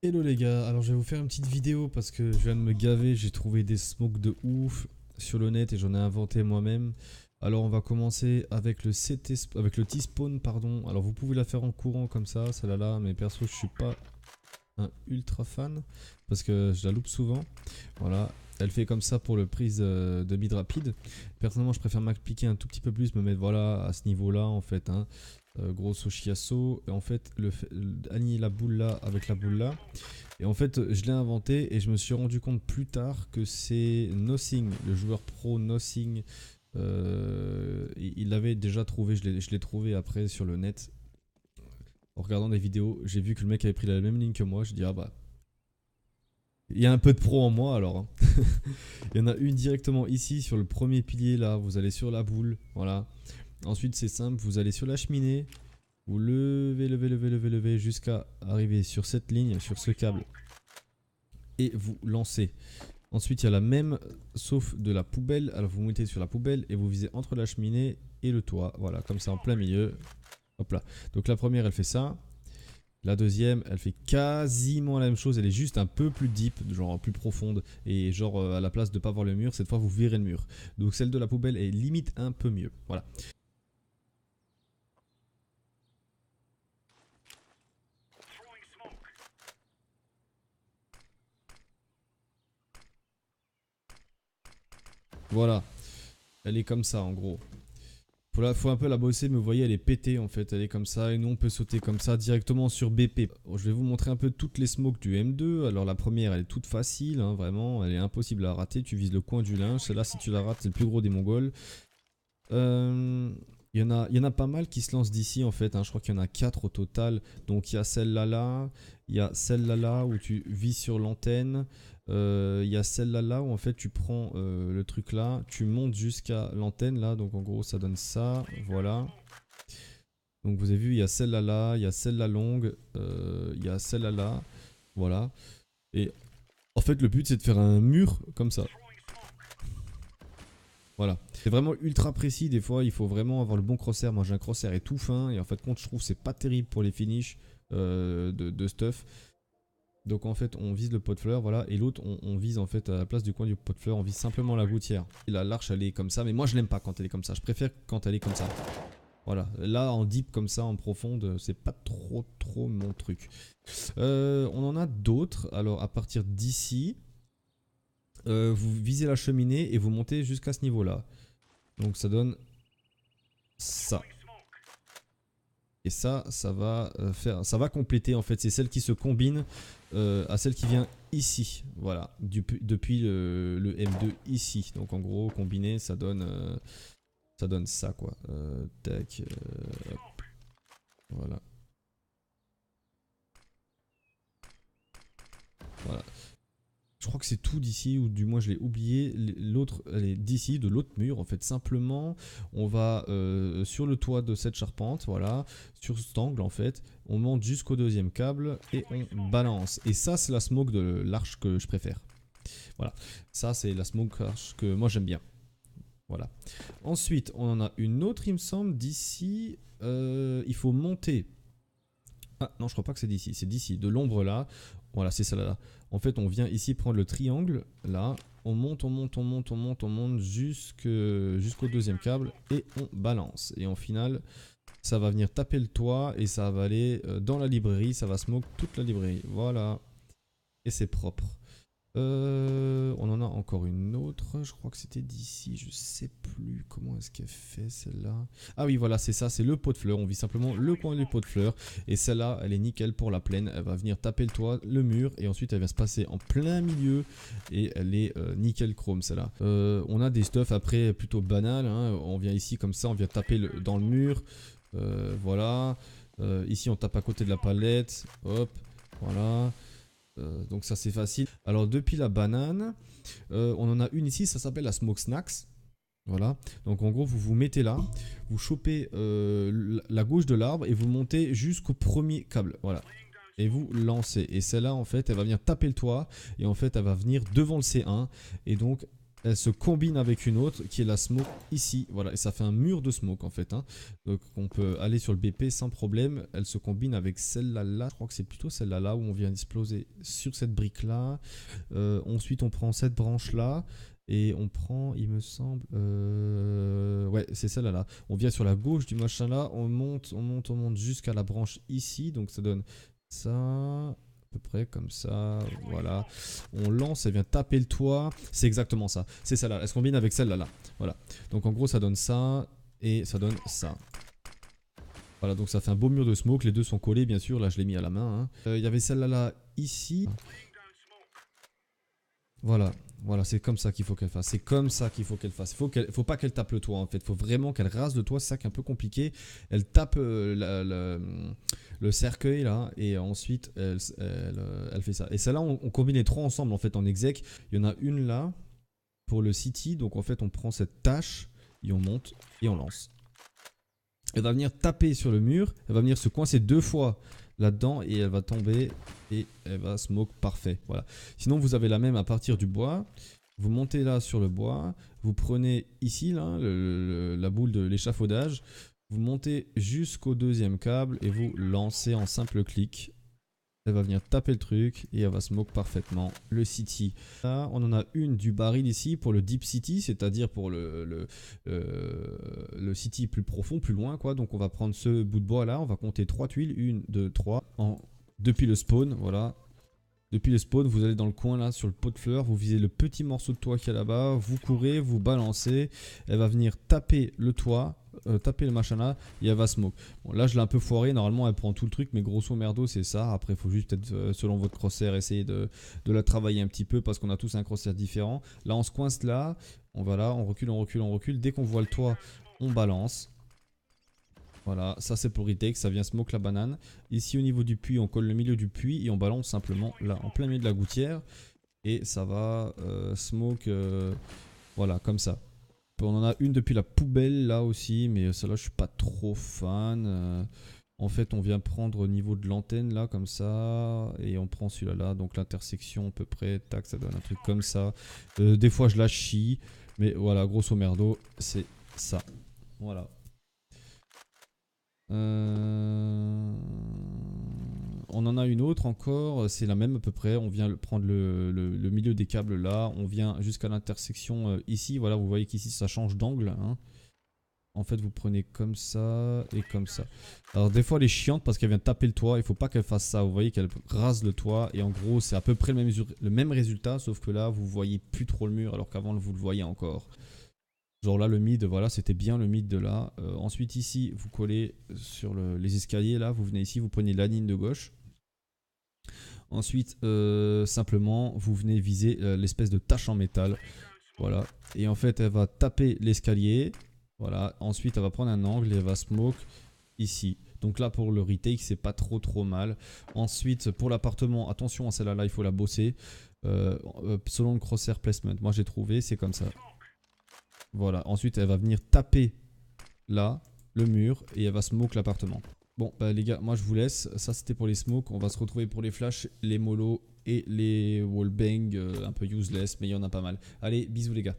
Hello les gars, alors je vais vous faire une petite vidéo parce que je viens de me gaver, j'ai trouvé des smokes de ouf sur le net et j'en ai inventé moi-même. Alors on va commencer avec le avec le T-spawn pardon. Alors vous pouvez la faire en courant comme ça, celle-là là, mais perso je suis pas un ultra fan parce que je la loupe souvent. Voilà, elle fait comme ça pour le prise de mid rapide. Personnellement je préfère m'appliquer un tout petit peu plus, me mettre voilà à ce niveau là en fait, hein. Gros Oshiaso, et en fait aligner la boule là avec la boule là. Et en fait, je l'ai inventé et je me suis rendu compte plus tard que c'est Nothing, le joueur pro Nothing. Il l'avait déjà trouvé, je l'ai trouvé après sur le net. En regardant des vidéos, j'ai vu que le mec avait pris la même ligne que moi. Je dis, ah bah, il y a un peu de pro en moi alors, hein. Il y en a une directement ici sur le premier pilier là. Vous allez sur la boule, voilà. Ensuite, c'est simple, vous allez sur la cheminée. Vous levez jusqu'à arriver sur cette ligne, sur ce câble. Et vous lancez. Ensuite, il y a la même, sauf de la poubelle. Alors, vous mettez sur la poubelle et vous visez entre la cheminée et le toit. Voilà, comme ça en plein milieu. Hop là. Donc, la première, elle fait ça. La deuxième, elle fait quasiment la même chose. Elle est juste un peu plus deep, genre plus profonde. Et genre, à la place de ne pas voir le mur, cette fois, vous virez le mur. Donc, celle de la poubelle est limite un peu mieux. Voilà. Voilà. Elle est comme ça, en gros. Faut un peu la bosser, mais vous voyez, elle est pétée en fait, elle est comme ça, et nous on peut sauter comme ça directement sur BP. Je vais vous montrer un peu toutes les smokes du M2. Alors la première, elle est toute facile, hein, vraiment, elle est impossible à rater. Tu vises le coin du linge, celle-là, si tu la rates, c'est le plus gros des Mongols. Il y en a pas mal qui se lancent d'ici en fait, hein. Je crois qu'il y en a 4 au total. Donc il y a celle-là là, il y a celle-là là où tu vis sur l'antenne. Il y a celle-là là où en fait tu prends le truc là, tu montes jusqu'à l'antenne là. Donc en gros ça donne ça, voilà. Donc vous avez vu, il y a celle-là là, il y a celle-là longue, il y a celle-là là, voilà. Et en fait le but c'est de faire un mur comme ça. Voilà. C'est vraiment ultra précis, des fois il faut vraiment avoir le bon crosshair. Moi j'ai un crosshair et tout fin et en fait compte je trouve c'est pas terrible pour les finishes de stuff. Donc en fait on vise le pot de fleurs, voilà, et l'autre on vise en fait à la place du coin du pot de fleurs, on vise simplement la gouttière. Et là l'arche elle est comme ça, mais moi je l'aime pas quand elle est comme ça, je préfère quand elle est comme ça. Voilà, là en deep comme ça, en profonde, c'est pas trop mon truc. On en a d'autres, alors à partir d'ici, vous visez la cheminée et vous montez jusqu'à ce niveau là. Donc ça donne ça. Et ça va ça va compléter en fait. C'est celle qui se combine à celle qui vient ici. Voilà, depuis le M2 ici. Donc en gros, combiné, ça donne ça quoi. Tac, hop, voilà. Voilà. Je crois que c'est tout d'ici, ou du moins je l'ai oublié. L'autre, elle est d'ici, de l'autre mur. En fait, simplement, on va sur le toit de cette charpente, voilà, sur cet angle en fait. On monte jusqu'au deuxième câble et on balance. Et ça, c'est la smoke de l'arche que je préfère. Voilà, ça c'est la smoke arche que moi j'aime bien. Voilà. Ensuite, on en a une autre, il me semble, d'ici. Il faut monter. Ah non, je crois pas que c'est d'ici, c'est d'ici, de l'ombre là. Voilà, c'est ça là. En fait, on vient ici prendre le triangle là. On monte, on monte jusqu'au deuxième câble et on balance. Et en final, ça va venir taper le toit et ça va aller dans la librairie. Ça va smoke toute la librairie. Voilà. Et c'est propre. On en a encore une autre, je crois que c'était d'ici, je sais plus comment est-ce qu'elle fait celle-là. Ah oui voilà c'est ça, c'est le pot de fleurs, on vit simplement le coin du pot de fleurs. Et celle-là elle est nickel pour la plaine, elle va venir taper le toit, le mur et ensuite elle va se passer en plein milieu. Et elle est nickel chrome celle-là. On a des stuff après plutôt banal, hein. On vient ici comme ça, on vient taper dans le mur. Voilà. Ici on tape à côté de la palette, hop, voilà. Donc ça c'est facile. Alors depuis la banane, on en a une ici, ça s'appelle la Smoke Snacks. Voilà, donc en gros vous vous mettez là, vous chopez la gauche de l'arbre et vous montez jusqu'au premier câble. Voilà. Et vous lancez. Et celle-là en fait elle va venir taper le toit et en fait elle va venir devant le C1. Et donc elle se combine avec une autre qui est la smoke ici. Voilà, et ça fait un mur de smoke en fait. Hein. Donc on peut aller sur le BP sans problème. Elle se combine avec celle-là. Je crois que c'est plutôt celle-là là où on vient d'exploser sur cette brique là. Ensuite on prend cette branche là. Et on prend, il me semble... ouais, c'est celle-là là. On vient sur la gauche du machin là. On monte jusqu'à la branche ici. Donc ça donne ça... à peu près comme ça, voilà. On lance, elle vient taper le toit. C'est exactement ça. C'est celle-là. Elle se combine avec celle-là. Là. Voilà. Donc en gros, ça donne ça et ça donne ça. Voilà, donc ça fait un beau mur de smoke. Les deux sont collés, bien sûr. Là, je l'ai mis à la main. Il y avait celle-là là, ici. Voilà. Voilà, c'est comme ça qu'il faut qu'elle fasse. C'est comme ça qu'il faut qu'elle fasse. Faut pas qu'elle tape le toit en fait. Faut vraiment qu'elle rase le toit. C'est ça qui est un peu compliqué. Elle tape le cercueil là. Et ensuite, elle fait ça. Et celle-là, on combine les trois ensemble en fait en exec. Il y en a une là pour le city. Donc en fait, on prend cette tâche et on monte et on lance. Elle va venir taper sur le mur. Elle va venir se coincer 2 fois là-dedans et elle va tomber et elle va smoke parfait. Voilà. Sinon vous avez la même à partir du bois. Vous montez là sur le bois. Vous prenez ici là, la boule de l'échafaudage. Vous montez jusqu'au deuxième câble et vous lancez en simple clic. Elle va venir taper le truc et elle va smoke parfaitement le city. Là, on en a une du baril ici pour le deep city, c'est-à-dire pour le city plus profond, plus loin quoi. Donc on va prendre ce bout de bois là, on va compter 3 tuiles, 1, 2, 3, depuis le spawn, voilà. Depuis le spawn, vous allez dans le coin là sur le pot de fleurs, vous visez le petit morceau de toit qu'il y a là-bas, vous courez, vous balancez, elle va venir taper le toit, taper le machin là, et elle va smoke. Bon là je l'ai un peu foiré, normalement elle prend tout le truc, mais grosso merdo c'est ça. Après il faut juste peut-être selon votre crosshair essayer de la travailler un petit peu parce qu'on a tous un crosshair différent. Là on se coince là, on va là, on recule, on recule, on recule, dès qu'on voit le toit on balance. Voilà, ça c'est pour retake, ça vient smoke la banane. Ici au niveau du puits, on colle le milieu du puits et on balance simplement là en plein milieu de la gouttière. Et ça va smoke, voilà, comme ça. On en a une depuis la poubelle là aussi, mais celle-là je suis pas trop fan. En fait on vient prendre au niveau de l'antenne là comme ça. Et on prend celui-là là, donc l'intersection à peu près, tac, ça donne un truc comme ça. Des fois je la chie, mais voilà, grosso merdo, c'est ça. Voilà. On en a une autre encore, c'est la même à peu près. On vient prendre le milieu des câbles là, on vient jusqu'à l'intersection ici. Voilà, vous voyez qu'ici ça change d'angle. Hein. En fait, vous prenez comme ça et comme ça. Alors, des fois, elle est chiante parce qu'elle vient taper le toit. Il faut pas qu'elle fasse ça. Vous voyez qu'elle rase le toit. Et en gros, c'est à peu près le même résultat. Sauf que là, vous voyez plus trop le mur alors qu'avant, vous le voyez encore. Genre là le mid, voilà, c'était bien le mid de là. Ensuite ici, vous collez sur les escaliers là, vous venez ici, vous prenez la ligne de gauche. Ensuite, simplement, vous venez viser l'espèce de tache en métal. Voilà. Et en fait, elle va taper l'escalier. Voilà. Ensuite, elle va prendre un angle et elle va smoke ici. Donc là, pour le retake, c'est pas trop mal. Ensuite, pour l'appartement, attention à celle-là, là, il faut la bosser. Selon le crosshair placement, moi j'ai trouvé, c'est comme ça. Voilà, ensuite elle va venir taper là, le mur, et elle va smoke l'appartement. Bon, bah les gars, moi je vous laisse. Ça c'était pour les smokes. On va se retrouver pour les flashs, les molos et les wallbangs un peu useless, mais il y en a pas mal. Allez, bisous les gars.